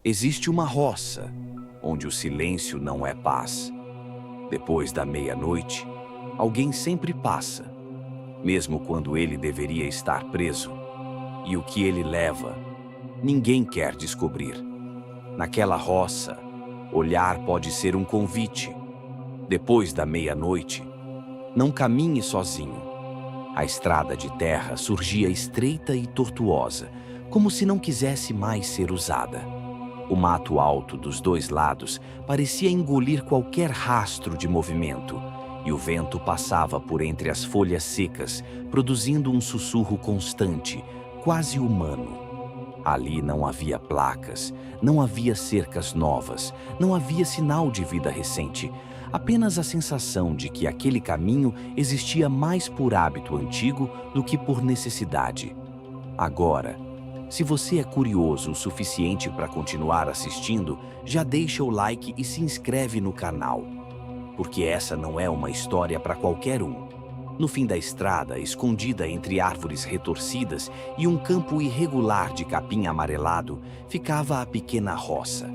Existe uma roça, onde o silêncio não é paz. Depois da meia-noite, alguém sempre passa, mesmo quando ele deveria estar preso. E o que ele leva, ninguém quer descobrir. Naquela roça, olhar pode ser um convite. Depois da meia-noite, não caminhe sozinho. A estrada de terra surgia estreita e tortuosa, como se não quisesse mais ser usada. O mato alto dos dois lados parecia engolir qualquer rastro de movimento, e o vento passava por entre as folhas secas, produzindo um sussurro constante, quase humano. Ali não havia placas, não havia cercas novas, não havia sinal de vida recente, apenas a sensação de que aquele caminho existia mais por hábito antigo do que por necessidade. Agora, se você é curioso o suficiente para continuar assistindo, já deixa o like e se inscreve no canal, porque essa não é uma história para qualquer um. No fim da estrada, escondida entre árvores retorcidas e um campo irregular de capim amarelado, ficava a pequena roça.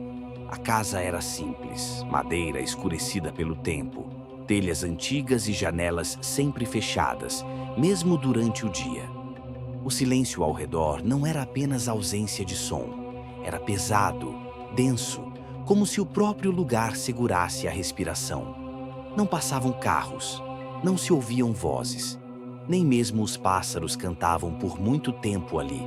A casa era simples, madeira escurecida pelo tempo, telhas antigas e janelas sempre fechadas, mesmo durante o dia. O silêncio ao redor não era apenas ausência de som, era pesado, denso, como se o próprio lugar segurasse a respiração. Não passavam carros, não se ouviam vozes, nem mesmo os pássaros cantavam por muito tempo ali.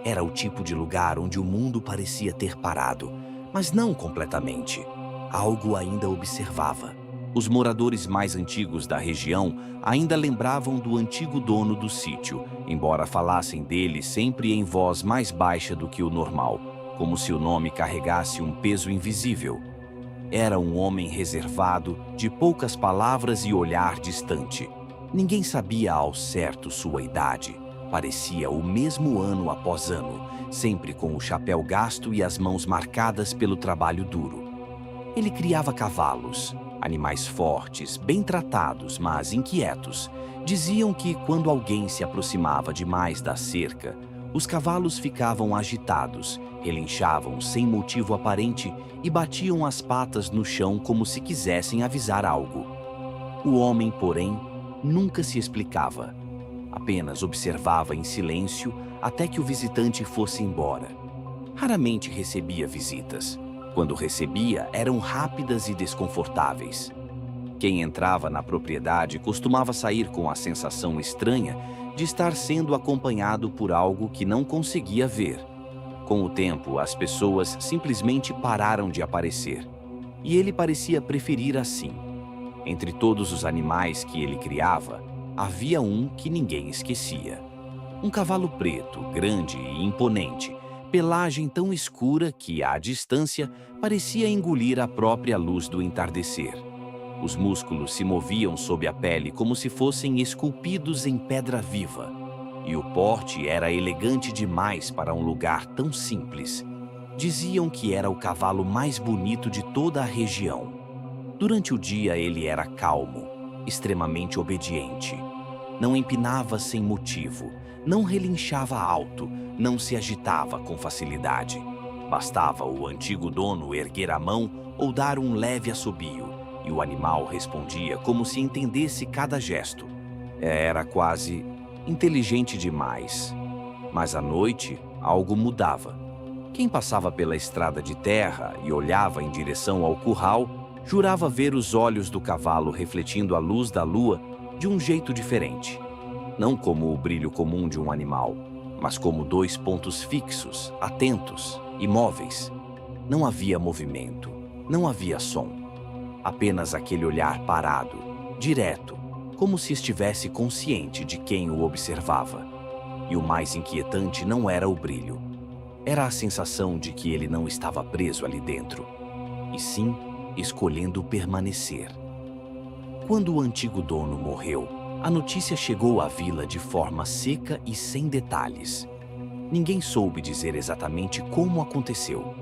Era o tipo de lugar onde o mundo parecia ter parado, mas não completamente. Algo ainda observava. Os moradores mais antigos da região ainda lembravam do antigo dono do sítio, embora falassem dele sempre em voz mais baixa do que o normal, como se o nome carregasse um peso invisível. Era um homem reservado, de poucas palavras e olhar distante. Ninguém sabia ao certo sua idade. Parecia o mesmo ano após ano, sempre com o chapéu gasto e as mãos marcadas pelo trabalho duro. Ele criava cavalos, animais fortes, bem tratados, mas inquietos. Diziam que quando alguém se aproximava demais da cerca, os cavalos ficavam agitados, relinchavam sem motivo aparente e batiam as patas no chão como se quisessem avisar algo. O homem, porém, nunca se explicava. Apenas observava em silêncio até que o visitante fosse embora. Raramente recebia visitas. Quando recebia, eram rápidas e desconfortáveis. Quem entrava na propriedade costumava sair com a sensação estranha de estar sendo acompanhado por algo que não conseguia ver. Com o tempo, as pessoas simplesmente pararam de aparecer. E ele parecia preferir assim. Entre todos os animais que ele criava, havia um que ninguém esquecia. Um cavalo preto, grande e imponente, pelagem tão escura que, à distância, parecia engolir a própria luz do entardecer. Os músculos se moviam sob a pele como se fossem esculpidos em pedra viva. E o porte era elegante demais para um lugar tão simples. Diziam que era o cavalo mais bonito de toda a região. Durante o dia ele era calmo, extremamente obediente. Não empinava sem motivo, não relinchava alto, não se agitava com facilidade. Bastava o antigo dono erguer a mão ou dar um leve assobio, e o animal respondia como se entendesse cada gesto. Era quase inteligente demais. Mas à noite, algo mudava. Quem passava pela estrada de terra e olhava em direção ao curral, jurava ver os olhos do cavalo refletindo a luz da lua de um jeito diferente. Não como o brilho comum de um animal, mas como dois pontos fixos, atentos, imóveis. Não havia movimento, não havia som. Apenas aquele olhar parado, direto, como se estivesse consciente de quem o observava. E o mais inquietante não era o brilho. Era a sensação de que ele não estava preso ali dentro, e sim escolhendo permanecer. Quando o antigo dono morreu, a notícia chegou à vila de forma seca e sem detalhes. Ninguém soube dizer exatamente como aconteceu.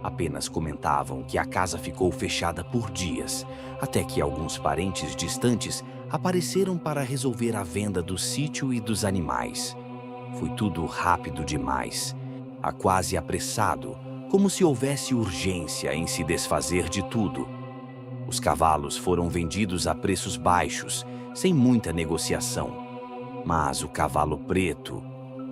Apenas comentavam que a casa ficou fechada por dias, até que alguns parentes distantes apareceram para resolver a venda do sítio e dos animais. Foi tudo rápido demais, quase apressado, como se houvesse urgência em se desfazer de tudo. Os cavalos foram vendidos a preços baixos, sem muita negociação. Mas o cavalo preto,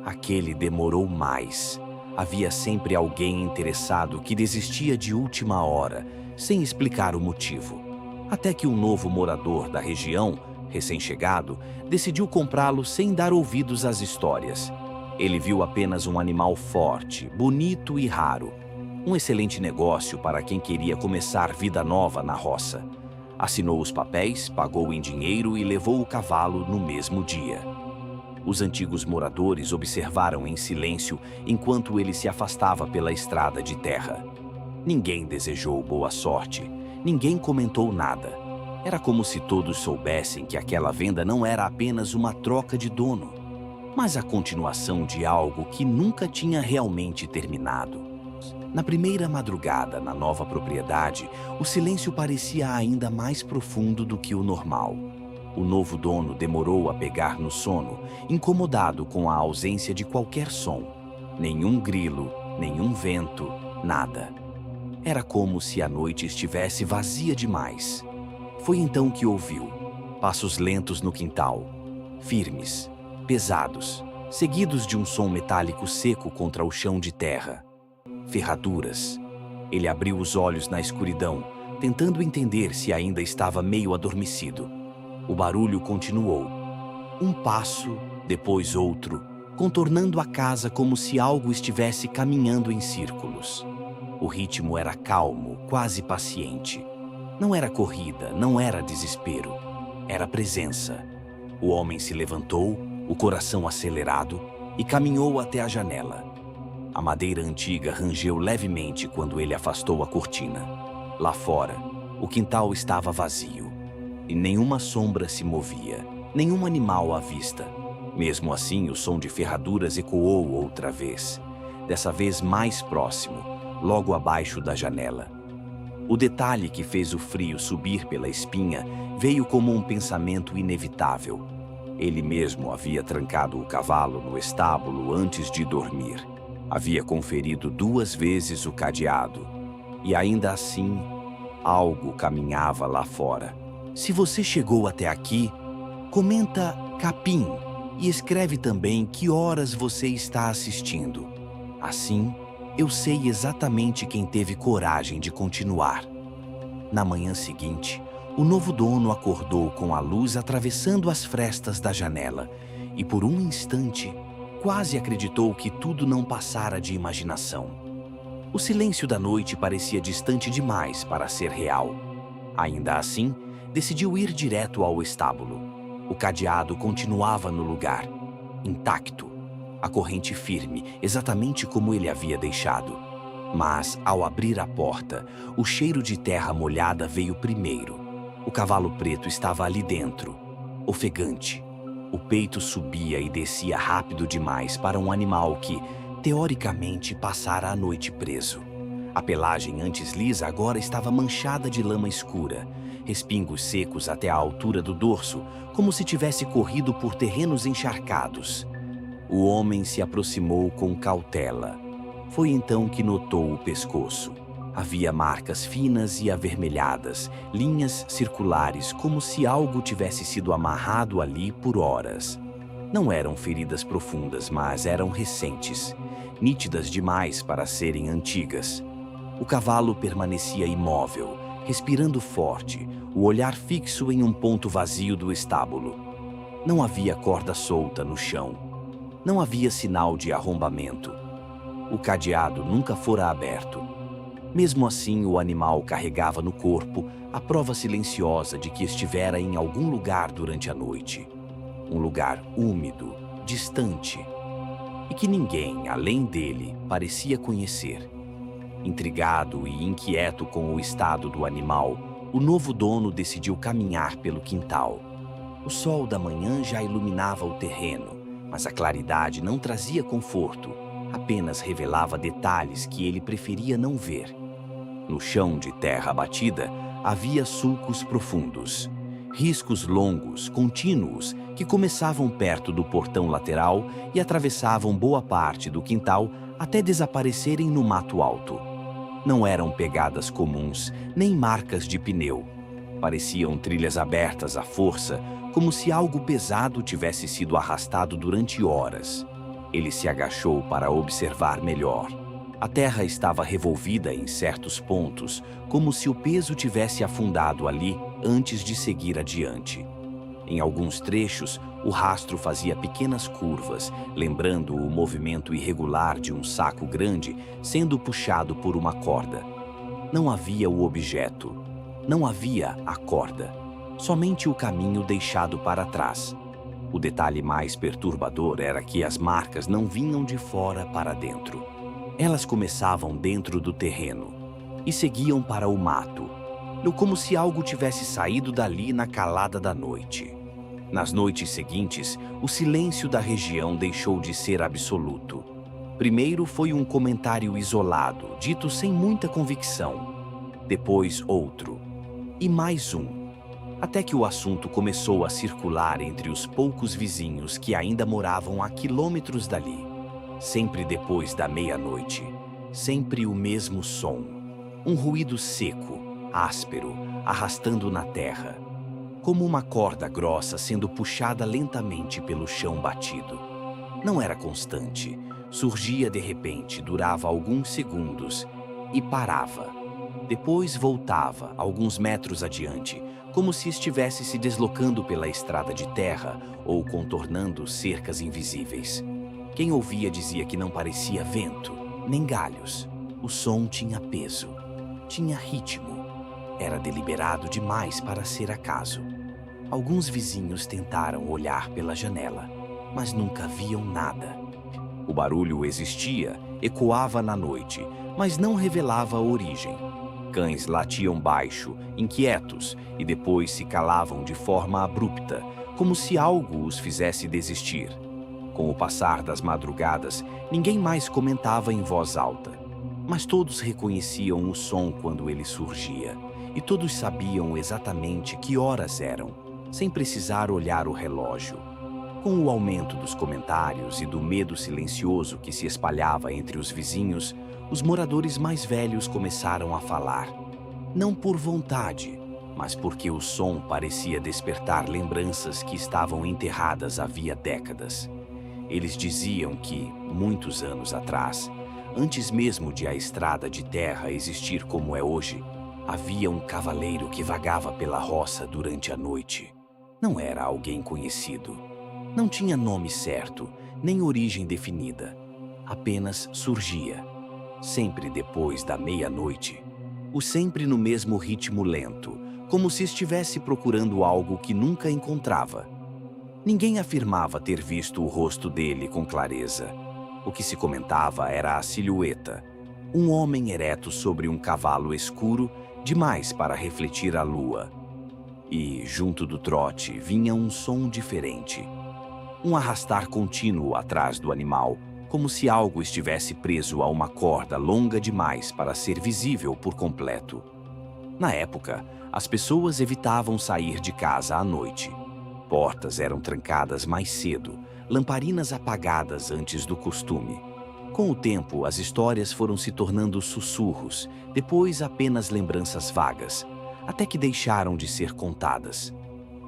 aquele demorou mais. Havia sempre alguém interessado que desistia de última hora, sem explicar o motivo. Até que um novo morador da região, recém-chegado, decidiu comprá-lo sem dar ouvidos às histórias. Ele viu apenas um animal forte, bonito e raro. Um excelente negócio para quem queria começar vida nova na roça. Assinou os papéis, pagou em dinheiro e levou o cavalo no mesmo dia. Os antigos moradores observaram em silêncio enquanto ele se afastava pela estrada de terra. Ninguém desejou boa sorte, ninguém comentou nada. Era como se todos soubessem que aquela venda não era apenas uma troca de dono, mas a continuação de algo que nunca tinha realmente terminado. Na primeira madrugada na nova propriedade, o silêncio parecia ainda mais profundo do que o normal. O novo dono demorou a pegar no sono, incomodado com a ausência de qualquer som. Nenhum grilo, nenhum vento, nada. Era como se a noite estivesse vazia demais. Foi então que ouviu passos lentos no quintal, firmes, pesados, seguidos de um som metálico seco contra o chão de terra. Ferraduras. Ele abriu os olhos na escuridão, tentando entender se ainda estava meio adormecido. O barulho continuou. Um passo, depois outro, contornando a casa como se algo estivesse caminhando em círculos. O ritmo era calmo, quase paciente. Não era corrida, não era desespero. Era presença. O homem se levantou, o coração acelerado, e caminhou até a janela. A madeira antiga rangeu levemente quando ele afastou a cortina. Lá fora, o quintal estava vazio. E nenhuma sombra se movia, nenhum animal à vista. Mesmo assim, o som de ferraduras ecoou outra vez, dessa vez mais próximo, logo abaixo da janela. O detalhe que fez o frio subir pela espinha veio como um pensamento inevitável. Ele mesmo havia trancado o cavalo no estábulo antes de dormir. Havia conferido 2 vezes o cadeado. E ainda assim, algo caminhava lá fora. Se você chegou até aqui, comenta Capim e escreve também que horas você está assistindo. Assim, eu sei exatamente quem teve coragem de continuar. Na manhã seguinte, o novo dono acordou com a luz atravessando as frestas da janela e, por um instante, quase acreditou que tudo não passara de imaginação. O silêncio da noite parecia distante demais para ser real. Ainda assim, decidiu ir direto ao estábulo. O cadeado continuava no lugar, intacto, a corrente firme, exatamente como ele havia deixado. Mas, ao abrir a porta, o cheiro de terra molhada veio primeiro. O cavalo preto estava ali dentro, ofegante. O peito subia e descia rápido demais para um animal que, teoricamente, passara a noite preso. A pelagem antes lisa agora estava manchada de lama escura, respingos secos até a altura do dorso, como se tivesse corrido por terrenos encharcados. O homem se aproximou com cautela. Foi então que notou o pescoço. Havia marcas finas e avermelhadas, linhas circulares, como se algo tivesse sido amarrado ali por horas. Não eram feridas profundas, mas eram recentes, nítidas demais para serem antigas. O cavalo permanecia imóvel, respirando forte, o olhar fixo em um ponto vazio do estábulo. Não havia corda solta no chão. Não havia sinal de arrombamento. O cadeado nunca fora aberto. Mesmo assim, o animal carregava no corpo a prova silenciosa de que estivera em algum lugar durante a noite. Um lugar úmido, distante, e que ninguém, além dele, parecia conhecer. Intrigado e inquieto com o estado do animal, o novo dono decidiu caminhar pelo quintal. O sol da manhã já iluminava o terreno, mas a claridade não trazia conforto, apenas revelava detalhes que ele preferia não ver. No chão de terra batida, havia sulcos profundos, riscos longos, contínuos, que começavam perto do portão lateral e atravessavam boa parte do quintal até desaparecerem no mato alto. Não eram pegadas comuns, nem marcas de pneu. Pareciam trilhas abertas à força, como se algo pesado tivesse sido arrastado durante horas. Ele se agachou para observar melhor. A terra estava revolvida em certos pontos, como se o peso tivesse afundado ali antes de seguir adiante. Em alguns trechos, o rastro fazia pequenas curvas, lembrando o movimento irregular de um saco grande sendo puxado por uma corda. Não havia o objeto, não havia a corda, somente o caminho deixado para trás. O detalhe mais perturbador era que as marcas não vinham de fora para dentro. Elas começavam dentro do terreno e seguiam para o mato, como se algo tivesse saído dali na calada da noite. Nas noites seguintes, o silêncio da região deixou de ser absoluto. Primeiro foi um comentário isolado, dito sem muita convicção. Depois outro. E mais um. Até que o assunto começou a circular entre os poucos vizinhos que ainda moravam a quilômetros dali. Sempre depois da meia-noite. Sempre o mesmo som. Um ruído seco, áspero, arrastando na terra. Como uma corda grossa sendo puxada lentamente pelo chão batido. Não era constante. Surgia de repente, durava alguns segundos e parava. Depois voltava, alguns metros adiante, como se estivesse se deslocando pela estrada de terra ou contornando cercas invisíveis. Quem ouvia dizia que não parecia vento, nem galhos. O som tinha peso, tinha ritmo. Era deliberado demais para ser acaso. Alguns vizinhos tentaram olhar pela janela, mas nunca viam nada. O barulho existia, ecoava na noite, mas não revelava a origem. Cães latiam baixo, inquietos, e depois se calavam de forma abrupta, como se algo os fizesse desistir. Com o passar das madrugadas, ninguém mais comentava em voz alta, mas todos reconheciam o som quando ele surgia, e todos sabiam exatamente que horas eram, sem precisar olhar o relógio. Com o aumento dos comentários e do medo silencioso que se espalhava entre os vizinhos, os moradores mais velhos começaram a falar. Não por vontade, mas porque o som parecia despertar lembranças que estavam enterradas havia décadas. Eles diziam que, muitos anos atrás, antes mesmo de a estrada de terra existir como é hoje, havia um cavaleiro que vagava pela roça durante a noite. Não era alguém conhecido. Não tinha nome certo, nem origem definida. Apenas surgia. Sempre depois da meia-noite. O sempre no mesmo ritmo lento, como se estivesse procurando algo que nunca encontrava. Ninguém afirmava ter visto o rosto dele com clareza. O que se comentava era a silhueta. Um homem ereto sobre um cavalo escuro, demais para refletir a lua. E, junto do trote, vinha um som diferente. Um arrastar contínuo atrás do animal, como se algo estivesse preso a uma corda longa demais para ser visível por completo. Na época, as pessoas evitavam sair de casa à noite. Portas eram trancadas mais cedo, lamparinas apagadas antes do costume. Com o tempo, as histórias foram se tornando sussurros, depois apenas lembranças vagas, até que deixaram de ser contadas.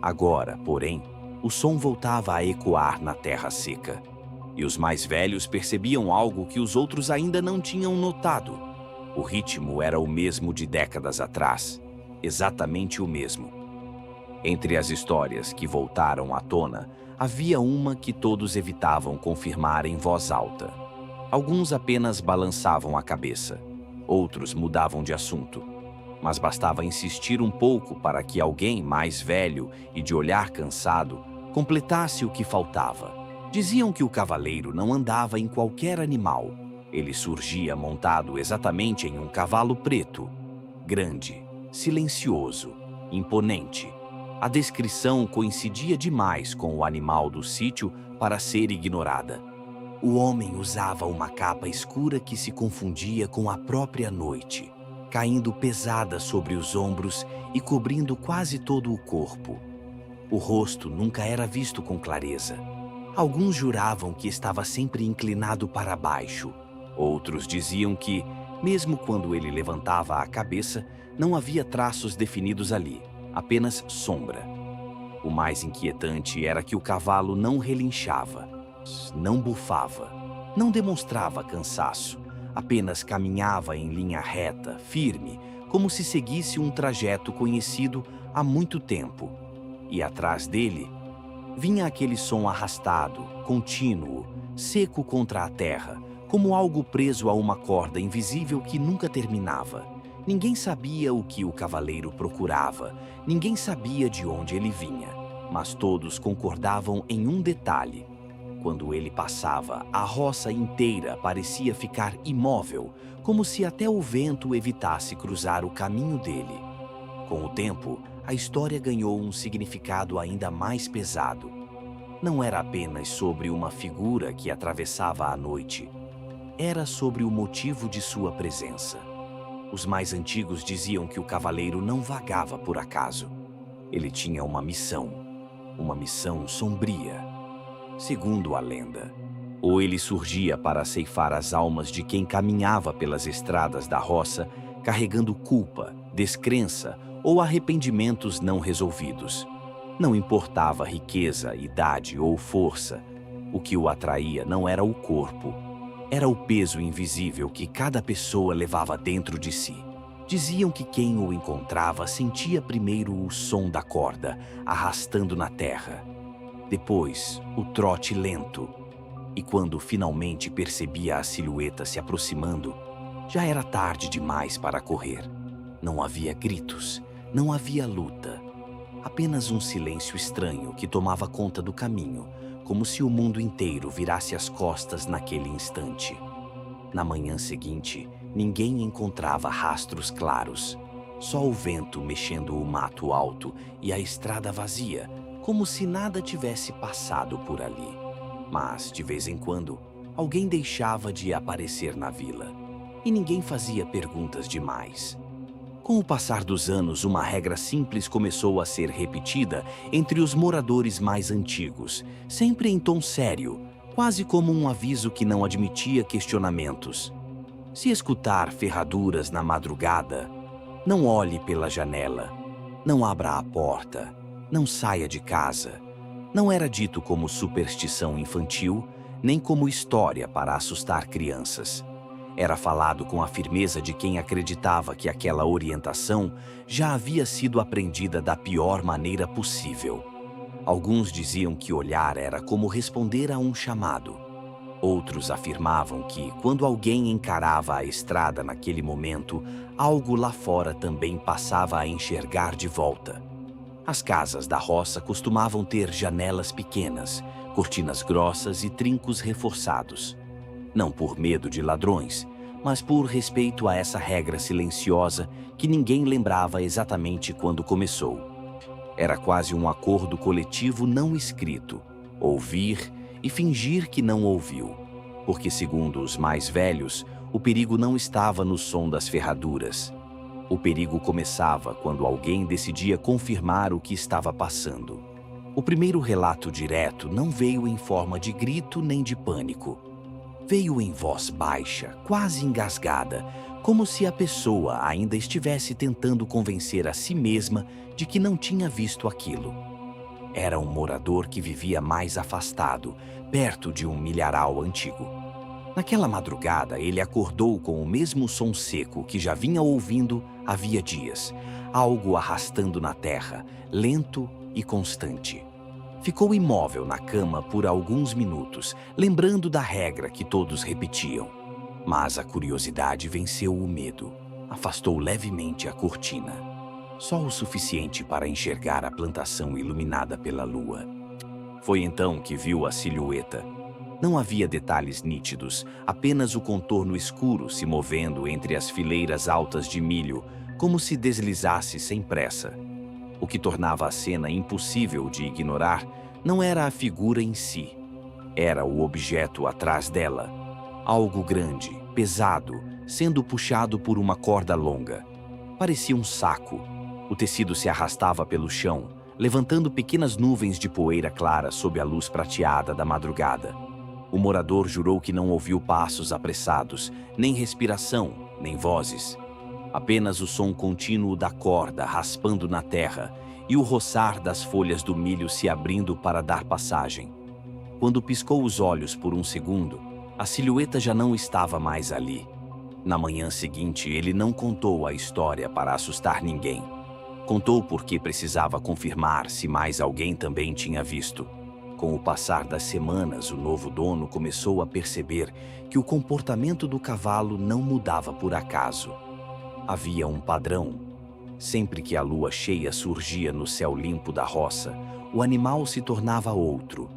Agora, porém, o som voltava a ecoar na terra seca. E os mais velhos percebiam algo que os outros ainda não tinham notado. O ritmo era o mesmo de décadas atrás, exatamente o mesmo. Entre as histórias que voltaram à tona, havia uma que todos evitavam confirmar em voz alta. Alguns apenas balançavam a cabeça, outros mudavam de assunto. Mas bastava insistir um pouco para que alguém mais velho e de olhar cansado completasse o que faltava. Diziam que o cavaleiro não andava em qualquer animal. Ele surgia montado exatamente em um cavalo preto, grande, silencioso, imponente. A descrição coincidia demais com o animal do sítio para ser ignorada. O homem usava uma capa escura que se confundia com a própria noite, caindo pesada sobre os ombros e cobrindo quase todo o corpo. O rosto nunca era visto com clareza. Alguns juravam que estava sempre inclinado para baixo, Outros diziam que, mesmo quando ele levantava a cabeça, não havia traços definidos ali, apenas sombra. O mais inquietante era que o cavalo não relinchava, não bufava, não demonstrava cansaço, apenas caminhava em linha reta, firme, como se seguisse um trajeto conhecido há muito tempo. E atrás dele, vinha aquele som arrastado, contínuo, seco contra a terra, como algo preso a uma corda invisível que nunca terminava. Ninguém sabia o que o cavaleiro procurava, ninguém sabia de onde ele vinha, mas todos concordavam em um detalhe. Quando ele passava, a roça inteira parecia ficar imóvel, como se até o vento evitasse cruzar o caminho dele. Com o tempo, a história ganhou um significado ainda mais pesado. Não era apenas sobre uma figura que atravessava a noite. Era sobre o motivo de sua presença. Os mais antigos diziam que o cavaleiro não vagava por acaso. Ele tinha uma missão sombria. Segundo a lenda, ou ele surgia para ceifar as almas de quem caminhava pelas estradas da roça, carregando culpa, descrença ou arrependimentos não resolvidos. Não importava riqueza, idade ou força. O que o atraía não era o corpo. Era o peso invisível que cada pessoa levava dentro de si. Diziam que quem o encontrava sentia primeiro o som da corda, arrastando na terra. Depois, o trote lento. E quando finalmente percebia a silhueta se aproximando, já era tarde demais para correr. Não havia gritos, não havia luta. Apenas um silêncio estranho que tomava conta do caminho, como se o mundo inteiro virasse as costas naquele instante. Na manhã seguinte, ninguém encontrava rastros claros. Só o vento mexendo o mato alto e a estrada vazia, como se nada tivesse passado por ali. Mas, de vez em quando, alguém deixava de aparecer na vila. E ninguém fazia perguntas demais. Com o passar dos anos, uma regra simples começou a ser repetida entre os moradores mais antigos, sempre em tom sério, quase como um aviso que não admitia questionamentos. Se escutar ferraduras na madrugada, não olhe pela janela, não abra a porta, não saia de casa. Não era dito como superstição infantil, nem como história para assustar crianças. Era falado com a firmeza de quem acreditava que aquela orientação já havia sido aprendida da pior maneira possível. Alguns diziam que olhar era como responder a um chamado. Outros afirmavam que, quando alguém encarava a estrada naquele momento, algo lá fora também passava a enxergar de volta. As casas da roça costumavam ter janelas pequenas, cortinas grossas e trincos reforçados. Não por medo de ladrões, mas por respeito a essa regra silenciosa que ninguém lembrava exatamente quando começou. Era quase um acordo coletivo não escrito, ouvir e fingir que não ouviu, porque, segundo os mais velhos, o perigo não estava no som das ferraduras. O perigo começava quando alguém decidia confirmar o que estava passando. O primeiro relato direto não veio em forma de grito nem de pânico. Veio em voz baixa, quase engasgada, como se a pessoa ainda estivesse tentando convencer a si mesma de que não tinha visto aquilo. Era um morador que vivia mais afastado, perto de um milharal antigo. Naquela madrugada, ele acordou com o mesmo som seco que já vinha ouvindo havia dias, algo arrastando na terra, lento e constante. Ficou imóvel na cama por alguns minutos, lembrando da regra que todos repetiam. Mas a curiosidade venceu o medo. Afastou levemente a cortina. Só o suficiente para enxergar a plantação iluminada pela lua. Foi então que viu a silhueta. Não havia detalhes nítidos, apenas o contorno escuro se movendo entre as fileiras altas de milho, como se deslizasse sem pressa. O que tornava a cena impossível de ignorar não era a figura em si. Era o objeto atrás dela. Algo grande, pesado, sendo puxado por uma corda longa. Parecia um saco. O tecido se arrastava pelo chão, levantando pequenas nuvens de poeira clara sob a luz prateada da madrugada. O morador jurou que não ouviu passos apressados, nem respiração, nem vozes. Apenas o som contínuo da corda raspando na terra e o roçar das folhas do milho se abrindo para dar passagem. Quando piscou os olhos por um segundo, a silhueta já não estava mais ali. Na manhã seguinte, ele não contou a história para assustar ninguém. Contou porque precisava confirmar se mais alguém também tinha visto. Com o passar das semanas, o novo dono começou a perceber que o comportamento do cavalo não mudava por acaso. Havia um padrão. Sempre que a lua cheia surgia no céu limpo da roça, o animal se tornava outro.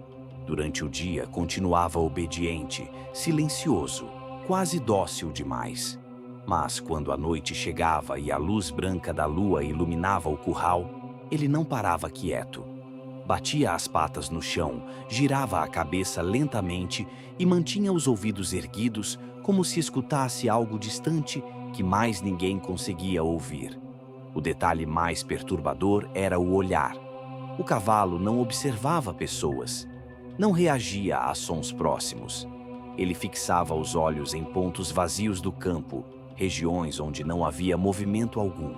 Durante o dia, continuava obediente, silencioso, quase dócil demais. Mas quando a noite chegava e a luz branca da lua iluminava o curral, ele não parava quieto. Batia as patas no chão, girava a cabeça lentamente e mantinha os ouvidos erguidos como se escutasse algo distante que mais ninguém conseguia ouvir. O detalhe mais perturbador era o olhar. O cavalo não observava pessoas, não reagia a sons próximos. Ele fixava os olhos em pontos vazios do campo, regiões onde não havia movimento algum.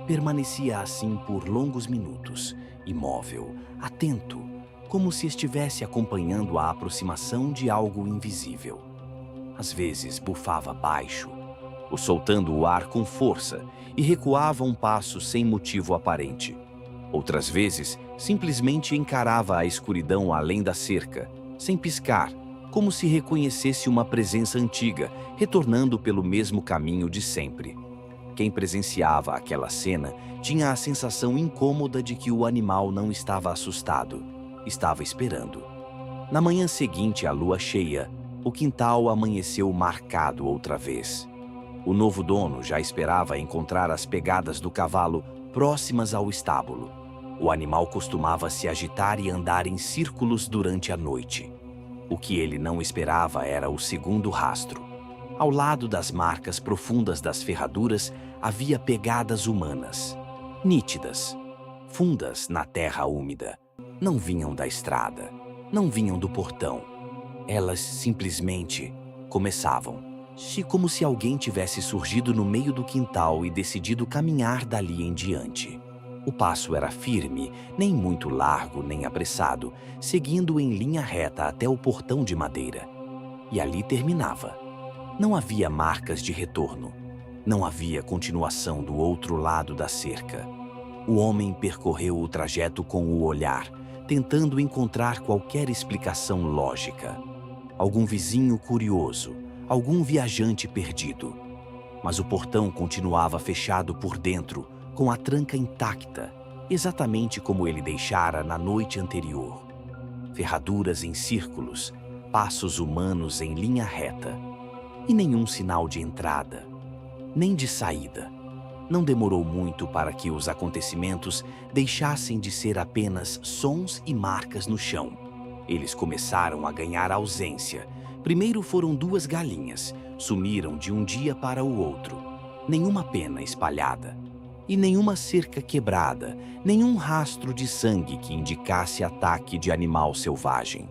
Permanecia assim por longos minutos, imóvel, atento, como se estivesse acompanhando a aproximação de algo invisível. Às vezes bufava baixo, ou soltando o ar com força, e recuava um passo sem motivo aparente. Outras vezes, simplesmente encarava a escuridão além da cerca, sem piscar, como se reconhecesse uma presença antiga, retornando pelo mesmo caminho de sempre. Quem presenciava aquela cena tinha a sensação incômoda de que o animal não estava assustado, estava esperando. Na manhã seguinte à lua cheia, o quintal amanheceu marcado outra vez. O novo dono já esperava encontrar as pegadas do cavalo próximas ao estábulo. O animal costumava se agitar e andar em círculos durante a noite. O que ele não esperava era o segundo rastro. Ao lado das marcas profundas das ferraduras havia pegadas humanas, nítidas, fundas na terra úmida. Não vinham da estrada, não vinham do portão. Elas simplesmente começavam. Como se alguém tivesse surgido no meio do quintal e decidido caminhar dali em diante. O passo era firme, nem muito largo nem apressado, seguindo em linha reta até o portão de madeira. E ali terminava. Não havia marcas de retorno. Não havia continuação do outro lado da cerca. O homem percorreu o trajeto com o olhar, tentando encontrar qualquer explicação lógica. Algum vizinho curioso, algum viajante perdido. Mas o portão continuava fechado por dentro, com a tranca intacta, exatamente como ele deixara na noite anterior. Ferraduras em círculos, passos humanos em linha reta. E nenhum sinal de entrada, nem de saída. Não demorou muito para que os acontecimentos deixassem de ser apenas sons e marcas no chão. Eles começaram a ganhar ausência. Primeiro foram 2 galinhas, sumiram de um dia para o outro. Nenhuma pena espalhada. E nenhuma cerca quebrada, nenhum rastro de sangue que indicasse ataque de animal selvagem.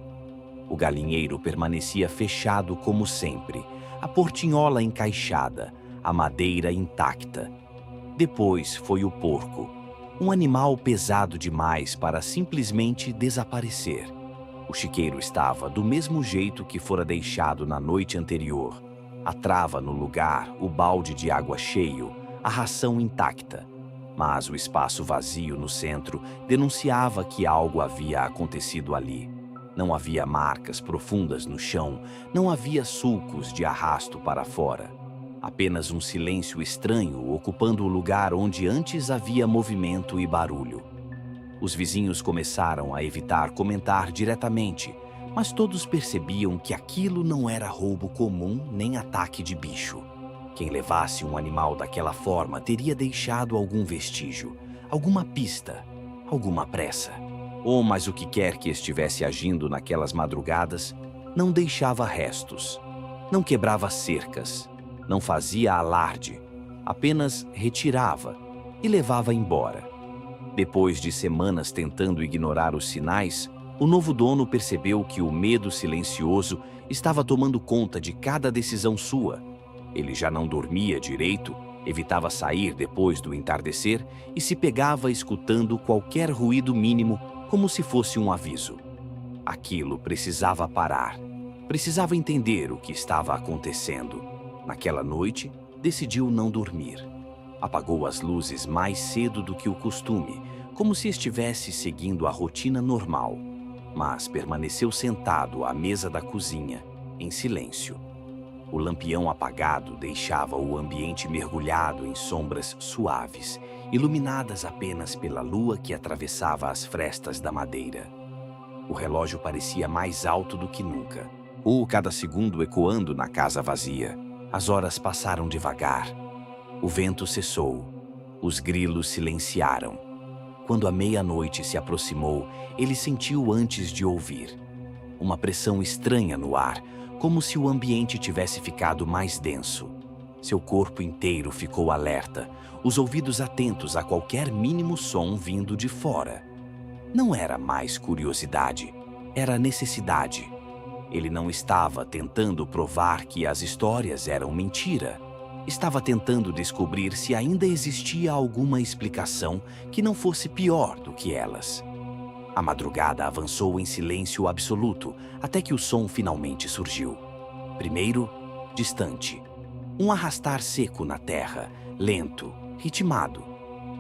O galinheiro permanecia fechado como sempre, a portinhola encaixada, a madeira intacta. Depois foi o porco, um animal pesado demais para simplesmente desaparecer. O chiqueiro estava do mesmo jeito que fora deixado na noite anterior. A trava no lugar, o balde de água cheio, a ração intacta. Mas o espaço vazio no centro denunciava que algo havia acontecido ali. Não havia marcas profundas no chão, não havia sulcos de arrasto para fora. Apenas um silêncio estranho ocupando o lugar onde antes havia movimento e barulho. Os vizinhos começaram a evitar comentar diretamente, mas todos percebiam que aquilo não era roubo comum nem ataque de bicho. Quem levasse um animal daquela forma teria deixado algum vestígio, alguma pista, alguma pressa. Ou mais o que quer que estivesse agindo naquelas madrugadas, não deixava restos, não quebrava cercas, não fazia alarde, apenas retirava e levava embora. Depois de semanas tentando ignorar os sinais, O novo dono percebeu que o medo silencioso estava tomando conta de cada decisão sua. Ele já não dormia direito, evitava sair depois do entardecer e se pegava escutando qualquer ruído mínimo como se fosse um aviso. Aquilo precisava parar. Precisava entender o que estava acontecendo. Naquela noite, decidiu não dormir. Apagou as luzes mais cedo do que o costume, como se estivesse seguindo a rotina normal, mas permaneceu sentado à mesa da cozinha, em silêncio. O lampião apagado deixava o ambiente mergulhado em sombras suaves, iluminadas apenas pela lua que atravessava as frestas da madeira. O relógio parecia mais alto do que nunca, ou cada segundo ecoando na casa vazia. As horas passaram devagar. O vento cessou. Os grilos silenciaram. Quando a meia-noite se aproximou, ele sentiu antes de ouvir uma pressão estranha no ar, como se o ambiente tivesse ficado mais denso. Seu corpo inteiro ficou alerta, os ouvidos atentos a qualquer mínimo som vindo de fora. Não era mais curiosidade, era necessidade. Ele não estava tentando provar que as histórias eram mentira. Estava tentando descobrir se ainda existia alguma explicação que não fosse pior do que elas. A madrugada avançou em silêncio absoluto, até que o som finalmente surgiu. Primeiro, distante. Um arrastar seco na terra, lento, ritmado.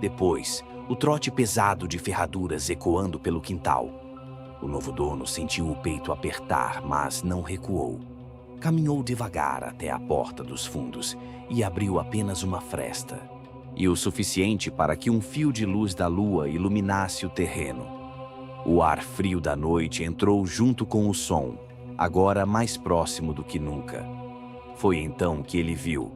Depois, o trote pesado de ferraduras ecoando pelo quintal. O novo dono sentiu o peito apertar, mas não recuou. Caminhou devagar até a porta dos fundos e abriu apenas uma fresta. E o suficiente para que um fio de luz da lua iluminasse o terreno. O ar frio da noite entrou junto com o som, agora mais próximo do que nunca. Foi então que ele viu,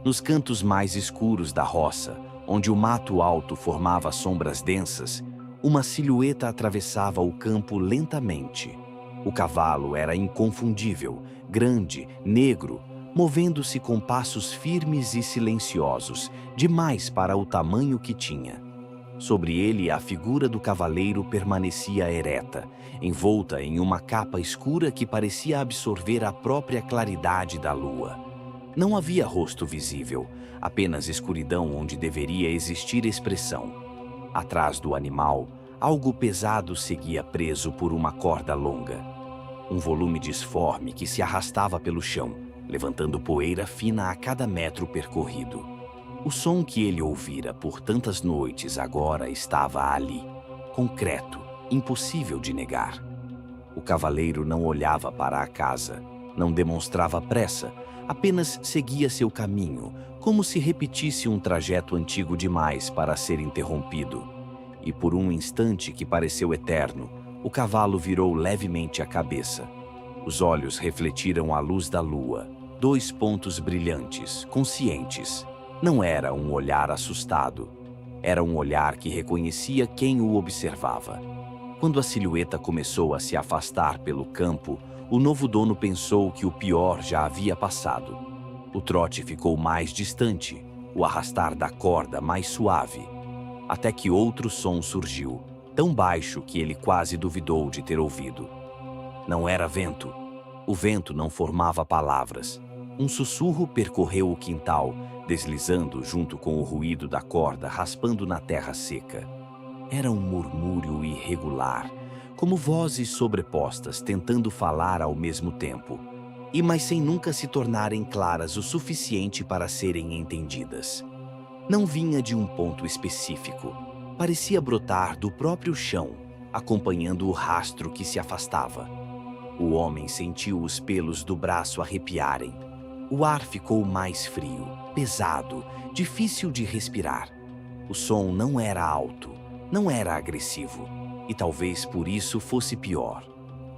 nos cantos mais escuros da roça, onde o mato alto formava sombras densas, uma silhueta atravessava o campo lentamente. O cavalo era inconfundível, grande, negro, movendo-se com passos firmes e silenciosos, demais para o tamanho que tinha. Sobre ele, a figura do cavaleiro permanecia ereta, envolta em uma capa escura que parecia absorver a própria claridade da lua. Não havia rosto visível, apenas escuridão onde deveria existir expressão. Atrás do animal, algo pesado seguia preso por uma corda longa. Um volume disforme que se arrastava pelo chão, levantando poeira fina a cada metro percorrido. O som que ele ouvira por tantas noites agora estava ali, concreto, impossível de negar. O cavaleiro não olhava para a casa, não demonstrava pressa, apenas seguia seu caminho, como se repetisse um trajeto antigo demais para ser interrompido. E por um instante que pareceu eterno, o cavalo virou levemente a cabeça. Os olhos refletiram a luz da lua, 2 pontos brilhantes, conscientes. Não era um olhar assustado. Era um olhar que reconhecia quem o observava. Quando a silhueta começou a se afastar pelo campo, o novo dono pensou que o pior já havia passado. O trote ficou mais distante, o arrastar da corda mais suave, até que outro som surgiu, tão baixo que ele quase duvidou de ter ouvido. Não era vento. O vento não formava palavras. Um sussurro percorreu o quintal, deslizando junto com o ruído da corda raspando na terra seca. Era um murmúrio irregular, como vozes sobrepostas tentando falar ao mesmo tempo, mas sem nunca se tornarem claras o suficiente para serem entendidas. Não vinha de um ponto específico. Parecia brotar do próprio chão, acompanhando o rastro que se afastava. O homem sentiu os pelos do braço arrepiarem. O ar ficou mais frio, pesado, difícil de respirar. O som não era alto, não era agressivo, e talvez por isso fosse pior.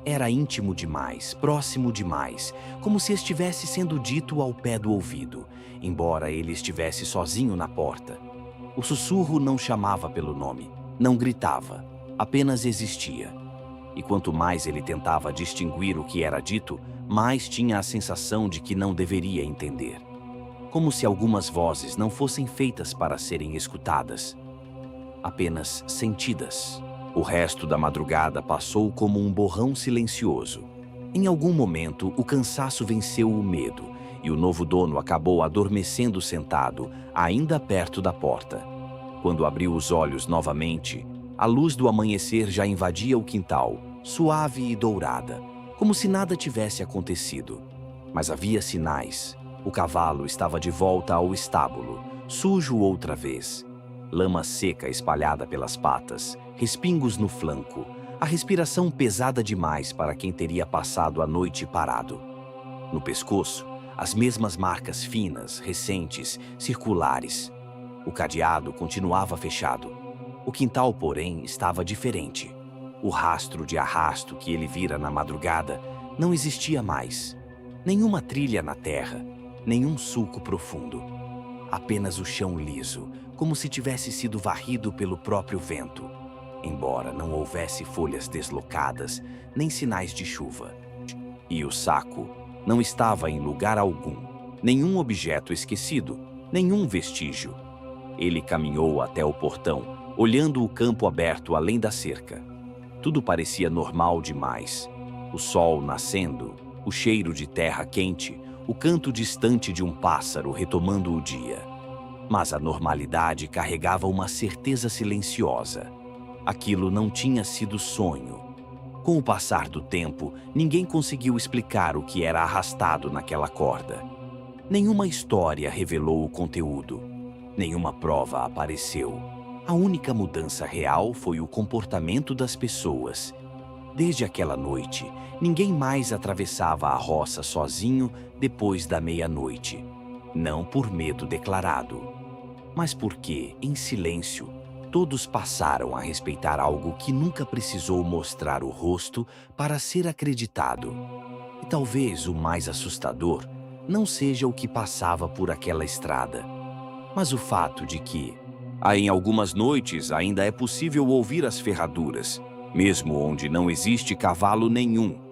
Era íntimo demais, próximo demais, como se estivesse sendo dito ao pé do ouvido, embora ele estivesse sozinho na porta. O sussurro não chamava pelo nome, não gritava, apenas existia. E quanto mais ele tentava distinguir o que era dito, mais tinha a sensação de que não deveria entender. Como se algumas vozes não fossem feitas para serem escutadas, apenas sentidas. O resto da madrugada passou como um borrão silencioso. Em algum momento, o cansaço venceu o medo e o novo dono acabou adormecendo sentado, ainda perto da porta. Quando abriu os olhos novamente, a luz do amanhecer já invadia o quintal, suave e dourada, como se nada tivesse acontecido. Mas havia sinais. O cavalo estava de volta ao estábulo, sujo outra vez. Lama seca espalhada pelas patas, respingos no flanco, a respiração pesada demais para quem teria passado a noite parado. No pescoço, as mesmas marcas finas, recentes, circulares. O cadeado continuava fechado. O quintal, porém, estava diferente. O rastro de arrasto que ele vira na madrugada não existia mais. Nenhuma trilha na terra, nenhum sulco profundo. Apenas o chão liso, como se tivesse sido varrido pelo próprio vento, embora não houvesse folhas deslocadas, nem sinais de chuva. E o saco não estava em lugar algum, nenhum objeto esquecido, nenhum vestígio. Ele caminhou até o portão, olhando o campo aberto além da cerca. Tudo parecia normal demais. O sol nascendo, o cheiro de terra quente, o canto distante de um pássaro retomando o dia. Mas a normalidade carregava uma certeza silenciosa. Aquilo não tinha sido sonho. Com o passar do tempo, ninguém conseguiu explicar o que era arrastado naquela corda. Nenhuma história revelou o conteúdo. Nenhuma prova apareceu. A única mudança real foi o comportamento das pessoas. Desde aquela noite, ninguém mais atravessava a roça sozinho depois da meia-noite. Não por medo declarado, mas porque, em silêncio, todos passaram a respeitar algo que nunca precisou mostrar o rosto para ser acreditado. E talvez o mais assustador não seja o que passava por aquela estrada, mas o fato de que, em algumas noites, ainda é possível ouvir as ferraduras, mesmo onde não existe cavalo nenhum.